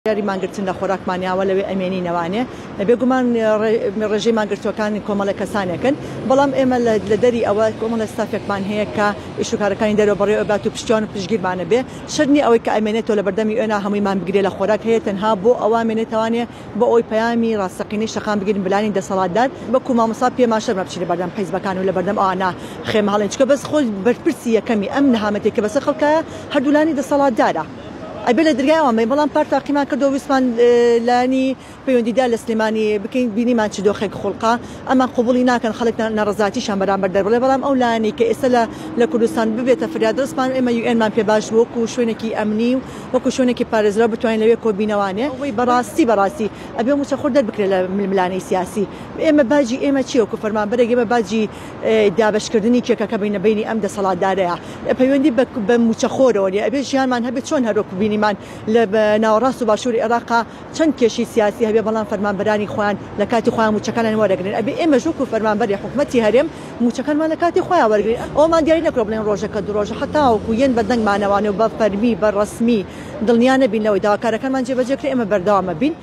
یاری مانگرتن لە خۆراکمانیاوە لەوێ ئەمێنینەوانێ بێگومان ڕێژەی مانگرتوەکانی کۆمەڵە کەسانێکن بەڵام ئێمە لە دەری ئەوە کۆمەڵە ستافێکمان هەیە کە ئیشوکارەکانی دەرەوە بەڕێوە بات و پشتیوان و پشتگیرمانە بێ شەرنی ئەوەی کە ئەمێنێتەوە لە بەردەمی ئێنا هەموویمان بگرێ لە خۆراک هەیە تەنها بۆ ئەوە مێنێتوانێ بۆ ئەوی پەیامی ڕاستەقینەی شەقام بگیرن بلانی دەسەڵاتدار بەکو مامۆستا پێمان شەرمە بچین لە بەردەم حیزبەکان و لە بەردەم ئەوانە خێمە هەڵێن چکە بەس خۆی بەرپرسی یەکەمی ئەم نەهامەتێک کە بەسەر خەڵکایە هەردوولانی دەسەڵاتدارە ئەبێ لە دەرگایەوە بەڵام پارتاقیمان کردەوە ویسمان لانی پەیوەندیدا لە سلێمانی بکەین بینیمان چ دۆخێک خوڵقا ئەمە قبوڵی ناکەن خەڵک ناڕەزاتیشان بەرامبەر دەربڵێ بەڵام ئەو لایەنی کە ئێستا لە کوردستان ببێتە فریادرسمان ئێمە یوئێنمان پێ باش وەکو شوێنێکی ئەمنی و وەکو شوێنێکی پارێزراو بتوانین لەوێ کۆبینەوانێ ئەوەی بەڕاستی ئەبێ موچەخۆر دەربکرێت لە ململانەی سیاسی ئێمە باجی ئێمە چی وەکو فەرمانبەرێک ئێمە باجی دابەشکردنی کێکەکە بینی ئەم دەسەڵاتدارەیە پەیوەندی بە موچەخۆرەوە ئەبێ ژیانمان هەبێت چۆن هەرۆک بینیمان لە ناوەڕاست و باشووری عێراقا چەند کێشی سیاسی هەبێ بەڵام فەرمانبەرانی خۆیان لە کاتی خۆیان موچەکانیان وەرەگرن ئەبێ ئێمە ژووک و فەرمانبەری حکوومەتی هەرێم موچەکانمان لە کاتی خۆیان وەرگرن ئەومان دیاری نەکرۆ بڵێن ڕۆژەکە دوو ڕۆژە هەتاوەکو یەن بەدەنگمانەوانێ و بە فەرمی بە ڕەسمی دڵنیانە بین لەوەی داواکارەکانمان جێبەجێ کرێ ئێمە بەردەوامە بین.